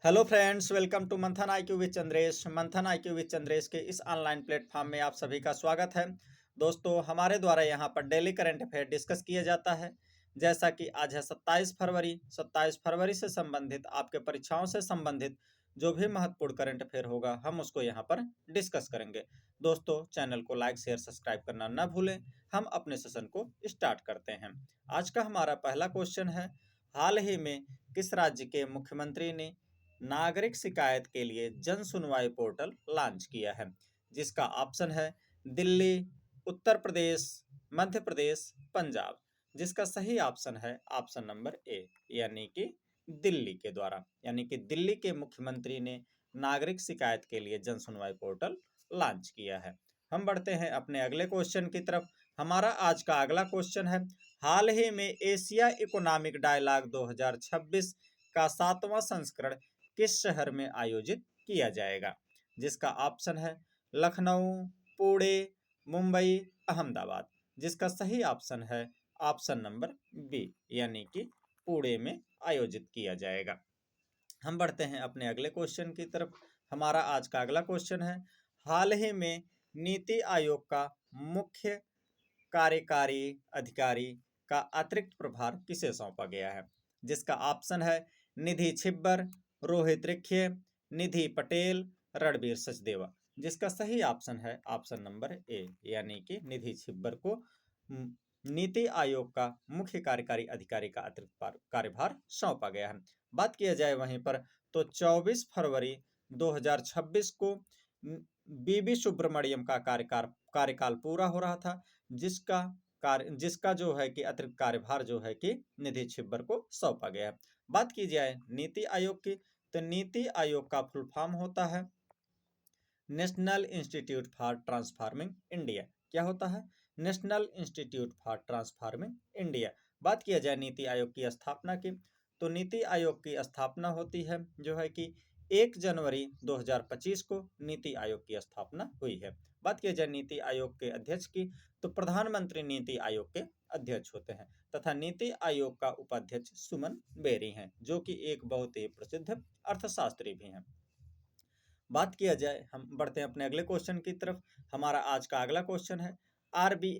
Hello friends, welcome to मंथन IQ with Chandresh. मंथन IQ with Chandresh के इस ऑनलाइन प्लेटफॉर्म में आप सभी का स्वागत है। दोस्तों, हमारे द्वारा यहाँ पर डेली करंट अफेयर डिस्कस किया जाता है। जैसा कि आज है 27 फरवरी से संबंधित आपके परीक्षाओं से संबंधित जो भी महत्वपूर्ण करंट अफेयर होगा हम उसको यहाँ पर डिस्कस करेंगे। दोस्तों, चैनल को लाइक शेयर सब्सक्राइब करना न भूलें। हम अपने सेशन को स्टार्ट करते हैं। आज का हमारा पहला क्वेश्चन है, हाल ही में किस राज्य के मुख्यमंत्री ने नागरिक शिकायत के लिए जन सुनवाई पोर्टल लॉन्च किया है? जिसका ऑप्शन है दिल्ली, उत्तर प्रदेश, मध्य प्रदेश, पंजाब। जिसका सही ऑप्शन है ऑप्शन नंबर ए, यानी कि दिल्ली के द्वारा, यानी कि दिल्ली के मुख्यमंत्री ने नागरिक शिकायत के लिए जन सुनवाई पोर्टल लॉन्च किया है। हम बढ़ते हैं अपने अगले क्वेश्चन की तरफ। हमारा आज का अगला क्वेश्चन है, हाल ही में एशिया इकोनॉमिक डायलॉग 2026 का 7वां संस्करण किस शहर में आयोजित किया जाएगा? जिसका ऑप्शन है लखनऊ, पुणे, मुंबई, अहमदाबाद। जिसका सही ऑप्शन है ऑप्शन नंबर बी, यानी कि पुणे में आयोजित किया जाएगा। हम बढ़ते हैं अपने अगले क्वेश्चन की तरफ। हमारा आज का अगला क्वेश्चन है, हाल ही में नीति आयोग का मुख्य कार्यकारी अधिकारी का अतिरिक्त प्रभार किसे सौंपा गया है? जिसका ऑप्शन है निधि छिब्बर, रोहित रिखिए, निधि पटेल, रणबीर सचदेवा। जिसका सही ऑप्शन है ऑप्शन नंबर ए, यानी कि निधि छिब्बर को नीति आयोग का मुख्य कार्यकारी अधिकारी का अतिरिक्त कार्यभार सौंपा गया है। बात किया जाए वहीं पर तो 24 फरवरी 2026 को बीबी सुब्रमण्यम का कार्यकाल पूरा हो रहा था, जिसका जो है कि अतिरिक्त कार्यभार जो है कि निधि छिब्बर को सौंपा गया है। बात की जाए नीति आयोग की, तो नीति आयोग का फुल फॉर्म होता है national institute for transforming India. क्या होता है? National institute for transforming India. बात किया जाए नीति आयोग की स्थापना की, तो नीति आयोग की स्थापना होती है जो है कि 1 जनवरी 2025 को नीति आयोग की स्थापना हुई है। बात किया जाए नीति आयोग के अध्यक्ष की, तो प्रधानमंत्री नीति आयोग के अध्यक्ष होते हैं तथा नीति आयोग का उपाध्यक्ष सुमन बेरी हैं, जो कि एक बहुत ही प्रसिद्ध अर्थशास्त्री भी हैं। बात किया जाए, हम बढ़ते हैं अपने अगले क्वेश्चन की तरफ। हमारा आज का अगला क्वेश्चन है, आरबी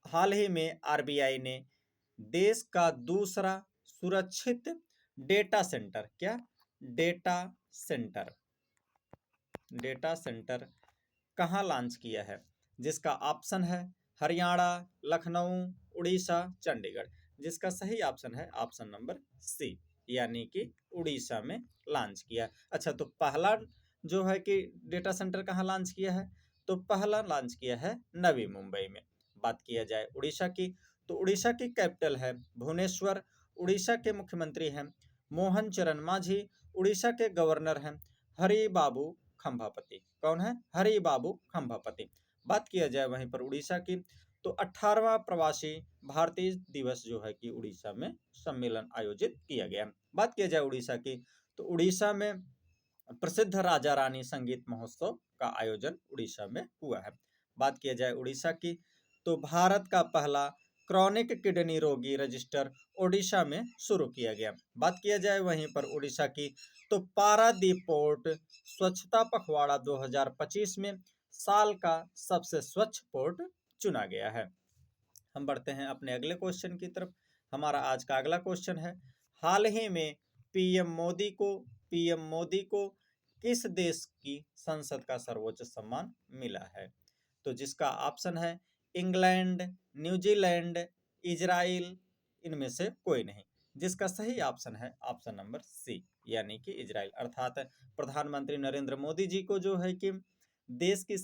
हाल ही में आरबीआई ने देश का दूसरा सुरक्षित डेटा सेंटर, क्या डेटा सेंटर डेटा सेंटर कहाँ लॉन्च किया है? जिसका ऑप्शन है हरियाणा, लखनऊ, उड़ीसा, चंडीगढ़। जिसका सही ऑप्शन है ऑप्शन नंबर सी, यानी कि उड़ीसा में लॉन्च किया। अच्छा, तो पहला जो है कि डेटा सेंटर कहाँ लॉन्च किया है? तो पहला लॉन्च किया है नवी मुंबई में। बात किया जाए उड़ीसा की, तो उड़ीसा की कैपिटल है भुवनेश्वर। उड़ीसा के मुख्यमंत्री हैं मोहन चरण मांझी। उड़ीसा के गवर्नर हैं हरि बाबू खंभापति। कौन है? हरि बाबू खंभापति। बात किया जाए वहीं पर उड़ीसा की, तो 18वां प्रवासी भारतीय दिवस जो है कि उड़ीसा में सम्मेलन आयोजित किया गया। बात किया जाए उड़ीसा की, तो उड़ीसा में प्रसिद्ध राजा रानी संगीत महोत्सव का आयोजन उड़ीसा में हुआ है। बात किया जाए उड़ीसा की, तो भारत का पहला क्रॉनिक किडनी रोगी रजिस्टर ओडिशा में शुरू किया गया। बात किया जाए वहीं पर उड़ीसा की, तो पारादीप पोर्ट स्वच्छता पखवाड़ा 2025 में साल का सबसे स्वच्छ पोर्ट चुना गया है। हम बढ़ते हैं अपने अगले क्वेश्चन की तरफ। हमारा आज का अगला क्वेश्चन है, हाल ही में पीएम मोदी को किस देश की संसद का सर्वोच्च सम्मान मिला है? तो जिसका ऑप्शन है इंग्लैंड, न्यूजीलैंड, इजराइल, इनमें से कोई नहीं। जिसका सही ऑप्शन है ऑप्शन नंबर सी, यानी कि इजराइल। अर्थात प्रधानमंत्री नरेंद्र मोदी जी को जो है कि देश की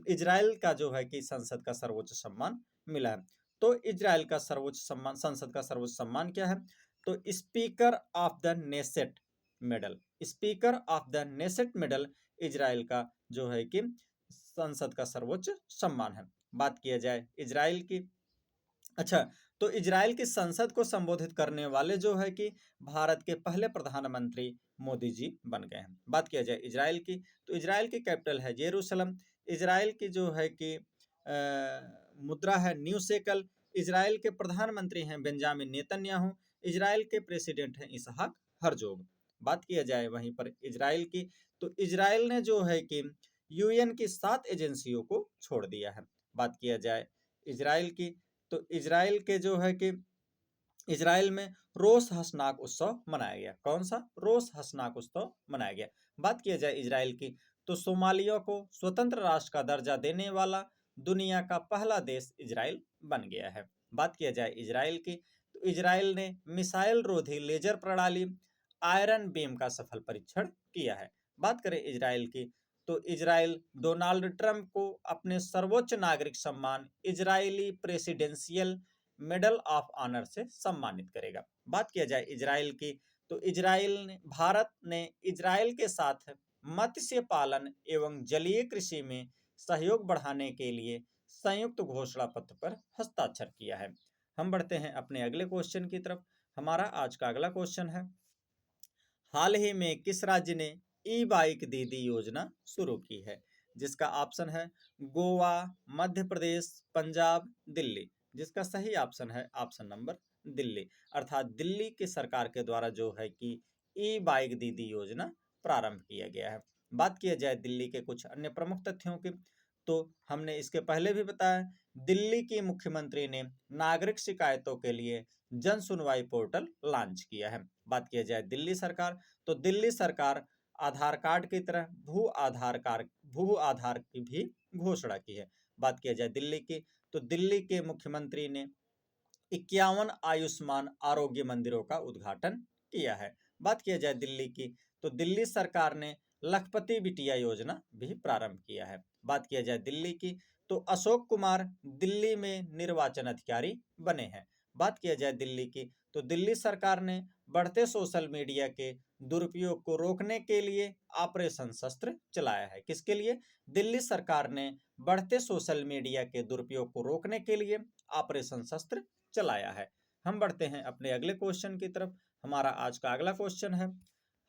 इजराइल का जो है कि संसद का सर्वोच्च सम्मान मिला है। तो इजराइल का सर्वोच्च सम्मान, संसद का सर्वोच्च सम्मान क्या है? तो speaker of the Knesset medal. Speaker of the Knesset medal Israel का जो है कि संसद का सर्वोच्च सम्मान है। बात किया जाए इजराइल की, अच्छा, तो इजराइल की संसद को संबोधित करने वाले जो है कि भारत के पहले प्रधानमंत्री मोदी जी बन गए हैं। बात किया जाए इजराइल की, तो इजराइल की कैपिटल है जेरूसलम। इजराइल की जो है कि मुद्रा है न्यू शेकल। इजराइल के प्रधानमंत्री हैं बेंजामिन नेतन्याहू। इजराइल के प्रेसिडेंट हैं इसहाक हरजोग। बात किया जाए वहीं पर इजराइल की, तो इजराइल ने जो है कि यूएन की 7 एजेंसियों को छोड़ दिया है। बात किया जाए इजराइल की, तो इजराइल के जो है कि इजराइल में रोश हसनाक उत्सव मनाया गया। कौन सा? रोश हसनाक उत्सव मनाया गया। बात किया जाए इजराइल की, तो सोमालिया को स्वतंत्र राष्ट्र का दर्जा देने वाला दुनिया का पहला देश इजराइल बन गया है। बात किया जाए इजराइल की, तो इजराइल ने मिसाइल रोधी लेजर प्रणाली आयरन बीम का सफल परीक्षण किया है। बात करें इजराइल की, तो इजराइल डोनाल्ड ट्रंप को अपने सर्वोच्च नागरिक सम्मान Israeli presidential medal of honour से सम्मानित करेगा। बात किया जाए इजराइल की, तो भारत ने इजराइल के साथ मत्स्य पालन एवं जलीय कृषि में सहयोग बढ़ाने के लिए संयुक्त घोषणा पत्र पर हस्ताक्षर किया है। हम बढ़ते हैं अपने अगले क्वेश्चन की तरफ। हमारा आज का अगला क्वेश्चन है, हाल ही में किस राज्य ने ई बाइक दीदी योजना शुरू की है? जिसका ऑप्शन है गोवा, मध्य प्रदेश, पंजाब, दिल्ली। जिसका सही ऑप्शन है ऑप्शन नंबर दिल्ली, अर्थात दिल्ली की सरकार के द्वारा जो है कि ई बाइक दीदी योजना प्रारंभ किया गया है। बात किया जाए दिल्ली के कुछ अन्य प्रमुख तथ्यों की, तो हमने इसके पहले भी बताया, दिल्ली की मुख्यमंत्री ने नागरिक शिकायतों के लिए जन सुनवाई पोर्टल लॉन्च किया है। बात किया जाए दिल्ली सरकार, तो दिल्ली सरकार आधार कार्ड की तरह भू आधार की भी घोषणा की है। बात किया जाए दिल्ली की, तो दिल्ली के मुख्यमंत्री ने 51 आयुष्मान आरोग्य मंदिरों का उद्घाटन किया है। बात किया जाए दिल्ली की, तो दिल्ली सरकार ने लखपति बिटिया योजना भी प्रारंभ किया है। बात किया जाए दिल्ली की, तो अशोक कुमार दिल्ली में निर्वाचन अधिकारी बने हैं। बात किया जाए दिल्ली की, तो दिल्ली सरकार ने बढ़ते सोशल मीडिया के दुरुपयोग को रोकने के लिए ऑपरेशन शस्त्र चलाया है। किसके लिए? दिल्ली सरकार ने बढ़ते सोशल मीडिया के दुरुपयोग को रोकने के लिए ऑपरेशन शस्त्र चलाया है। हम बढ़ते हैं अपने अगले क्वेश्चन की तरफ। हमारा आज का अगला क्वेश्चन है,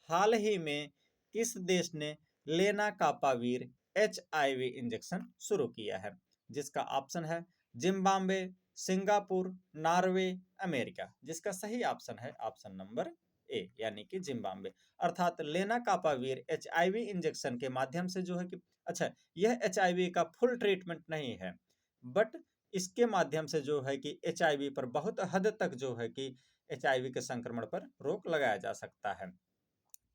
हाल ही में किस देश ने लेना कापावीर HIV इंजेक्शन शुरू किया है? जिसका ऑप्शन है जिम्बाब्वे, सिंगापुर, नॉर्वे, अमेरिका। जिसका सही ऑप्शन है ऑप्शन नंबर ए, यानी कि जिम्बाब्वे। अर्थात लेना कापावीर HIV इंजेक्शन के माध्यम से जो है कि, अच्छा, यह HIV का फुल ट्रीटमेंट नहीं है, बट इसके माध्यम से जो है कि HIV पर बहुत हद तक जो है कि HIV के संक्रमण पर रोक लगाया जा सकता है।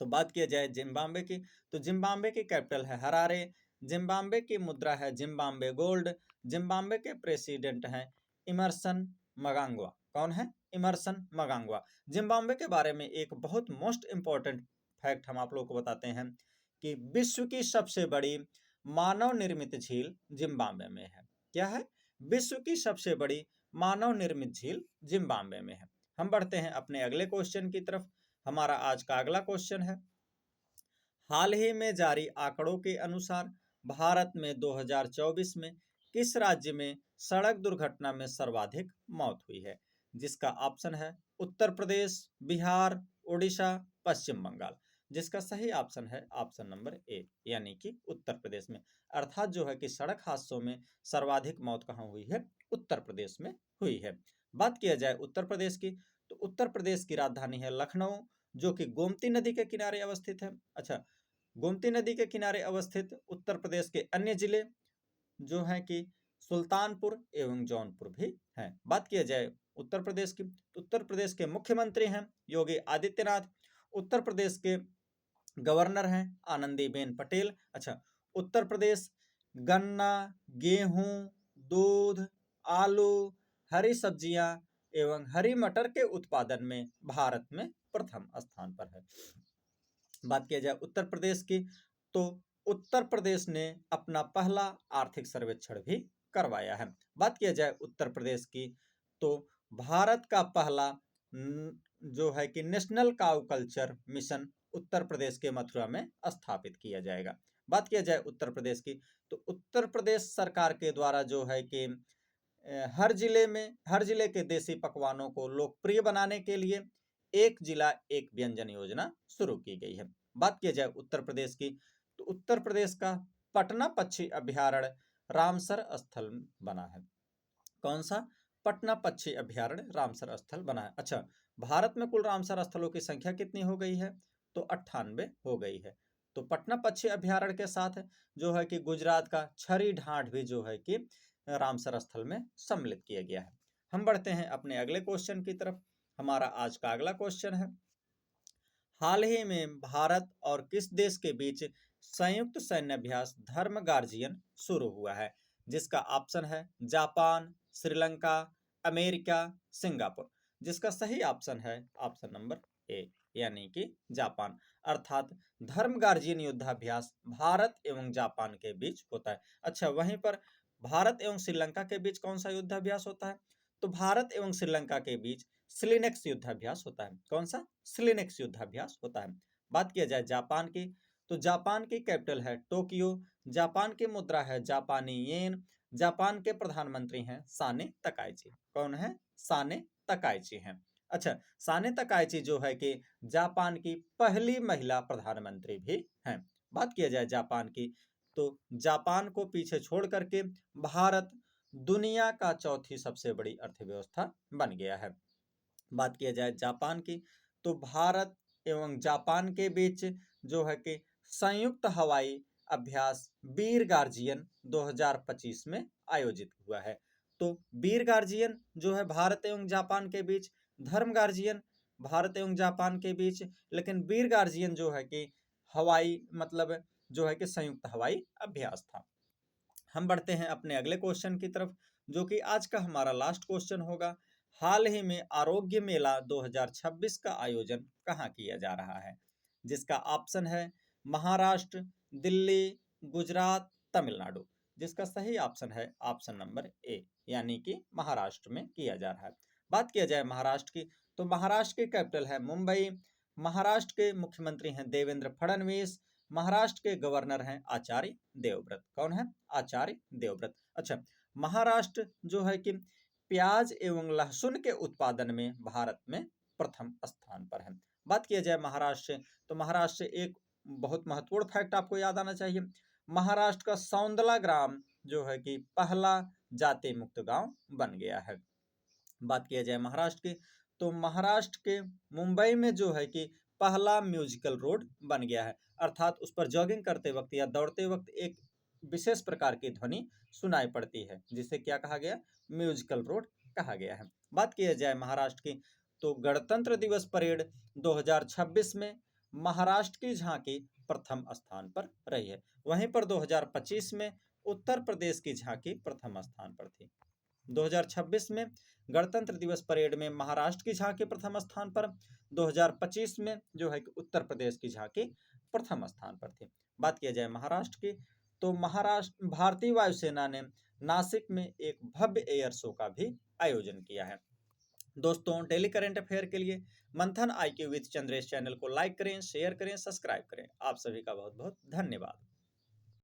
तो बात किया जाए जिम्बाब्वे की, तो जिम्बाब्वे की कैपिटल है हरारे, जिम्बाब्वे की मुद्रा है जिम्बाब्वे गोल्ड, जिम्बाब्वे के प्रेसिडेंट हैं इमरसन मगांगवा। कौन है? इमरसन मगांगवा। जिम्बाब्वे के बारे में एक बहुत मोस्ट इंपॉर्टेंट फैक्ट हम आप लोगों को बताते हैं कि विश्व की सबसे बड़ी मानव निर्मित झील जिम्बाब्वे में है। क्या है? विश्व की सबसे बड़ी मानव निर्मित झील जिम्बाब्वे में है। हम बढ़ते हैं अपने अगले क्वेश्चन की तरफ। हमारा आज का अगला क्वेश्चन है, हाल ही में जारी आंकड़ों के अनुसार भारत में 2024 में किस राज्य में सड़क दुर्घटना में सर्वाधिक मौत हुई है? जिसका ऑप्शन है उत्तर प्रदेश, बिहार, उड़ीसा, पश्चिम बंगाल। जिसका सही ऑप्शन है ऑप्शन नंबर ए, यानी कि उत्तर प्रदेश में। अर्थात जो है कि सड़क हादसों में सर्वाधिक मौत कहाँ हुई है? उत्तर प्रदेश में हुई है। बात किया जाए उत्तर प्रदेश की, तो उत्तर प्रदेश की राजधानी है लखनऊ, जो कि गोमती नदी के किनारे अवस्थित है। अच्छा, गोमती नदी के किनारे अवस्थित उत्तर प्रदेश के अन्य जिले जो हैं कि सुल्तानपुर एवं जौनपुर भी हैं। बात किया जाए उत्तर प्रदेश की, तो उत्तर प्रदेश के मुख्यमंत्री हैं योगी आदित्यनाथ, उत्तर प्रदेश के गवर्नर हैं आनंदीबेन पटेल। अच्छा, उत्तर प्रदेश गन्ना, गेहूं, दूध, आलू, हरी सब्जियां एवं हरी मटर के उत्पादन में भारत में प्रथम स्थान पर है। बात किया जाए उत्तर प्रदेश की, तो उत्तर प्रदेश ने अपना पहला आर्थिक सर्वेक्षण भी करवाया है। बात किया जाए उत्तर प्रदेश की, तो भारत का पहला जो है कि national cow culture mission Uttar Pradesh के मथुरा में स्थापित किया जाएगा। बात किया जाए उत्तर प्रदेश की, तो उत्तर प्रदेश सरकार के द्वारा जो है कि हर जिले के देसी पकवानों को लोकप्रिय बनाने के लिए एक जिला एक व्यंजन योजना शुरू की गई है। बात किया जाए उत्तर प्रदेश की, तो उत्तर प्रदेश का पटना पक्षी अभ्यारण्य रामसर स्थल बना है। कौन सा? पटना पक्षी अभ्यारण्य रामसर स्थल बना है। अच्छा, भारत में कुल रामसर स्थलों की संख्या कितनी हो गई है? तो 98 हो गई है। तो पटना पक्षी अभ्यारण्य के साथ जो है कि गुजरात का छरी ढांठ भी जो है कि रामसर स्थल में सम्मिलित किया गया है। हम बढ़ते हैं अपने अगले क्वेश्चन की तरफ। हमारा आज का अगला क्वेश्चन है, हाल ही में भारत और किस देश के बीच संयुक्त सैन्य अभ्यास धर्म गार्जियन शुरू हुआ है? जिसका ऑप्शन है जापान, श्रीलंका, अमेरिका, सिंगापुर। जिसका सही ऑप्शन है ऑप्शन नंबर ए, यानी कि जापान। अर्थात धर्म गार्जियन युद्धाभ्यास भारत एवं जापान के बीच होता है। अच्छा, वहीं पर भारत एवं श्रीलंका के बीच कौन सा युद्धाभ्यास होता है? तो भारत एवं श्रीलंका के बीच स्लिनेक्स युद्धाभ्यास होता है। कौन सा? स्लिनेक्स युद्धाभ्यास होता है। बात किया जाए जापान की, तो जापान की कैपिटल है टोक्यो, जापान की मुद्रा है जापानी येन, जापान के प्रधानमंत्री हैं साने तकाइची। कौन है? साने तकाइची हैं। अच्छा, साने तकाइची जो है कि जापान की पहली महिला प्रधानमंत्री भी हैं। बात किया जाए जापान की, तो जापान को पीछे छोड़ करके भारत दुनिया का चौथी सबसे बड़ी अर्थव्यवस्था बन गया है। बात किया जाए जापान की, तो भारत एवं जापान के बीच जो है कि संयुक्त हवाई अभ्यास वीर गार्जियन 2025 में आयोजित हुआ है। तो वीर गार्जियन जो है भारत एवं जापान के बीच, धर्म गार्जियन भारत एवं जापान के बीच, लेकिन वीर गार्जियन जो है कि हवाई मतलब जो है कि संयुक्त हवाई अभ्यास था। हम बढ़ते हैं अपने अगले क्वेश्चन की तरफ, जो कि आज का हमारा लास्ट क्वेश्चन होगा। हाल ही में आरोग्य मेला 2026 का आयोजन कहाँ किया जा रहा है? जिसका ऑप्शन है महाराष्ट्र, दिल्ली, गुजरात, तमिलनाडु। जिसका सही ऑप्शन है ऑप्शन नंबर ए, यानी कि महाराष्ट्र में किया जा रहा है। बात किया जाए महाराष्ट्र की, तो महाराष्ट्र की कैपिटल है मुंबई, महाराष्ट्र के मुख्यमंत्री हैं देवेंद्र फडणवीस, महाराष्ट्र के गवर्नर हैं आचार्य देवव्रत। कौन है? आचार्य देवव्रत। अच्छा, महाराष्ट्र जो है कि प्याज एवं लहसुन के उत्पादन में भारत में प्रथम स्थान पर है। बात किया जाए महाराष्ट्र से, तो महाराष्ट्र से एक बहुत महत्वपूर्ण फैक्ट आपको याद आना चाहिए। महाराष्ट्र का सौंदला ग्राम जो है कि पहला जाति मुक्त गांव बन गया है। बात किया जाए महाराष्ट्र की, तो महाराष्ट्र के मुंबई में जो है कि पहला म्यूजिकल रोड बन गया है। अर्थात उस पर जॉगिंग करते वक्त या दौड़ते वक्त एक विशेष प्रकार की ध्वनि सुनाई पड़ती है, जिसे क्या कहा गया? म्यूजिकल रोड कहा गया है। बात किया जाए महाराष्ट्र की, तो गणतंत्र दिवस परेड 2026 में महाराष्ट्र की झांकी प्रथम स्थान पर रही है। वहीं पर 2025 में उत्तर प्रदेश की झांकी प्रथम स्थान पर थी। 2026 में गणतंत्र दिवस परेड में महाराष्ट्र की झांकी प्रथम स्थान पर, 2025 में जो है कि उत्तर प्रदेश की झांकी प्रथम स्थान पर थी। बात किया जाए महाराष्ट्र की, तो महाराष्ट्र भारतीय वायुसेना ने नासिक में एक भव्य एयर शो का भी आयोजन किया है। दोस्तों, डेली करंट अफेयर के लिए मंथन IQ विद चंद्रेश चैनल को लाइक करें, शेयर करें, सब्सक्राइब करें। आप सभी का बहुत बहुत धन्यवाद।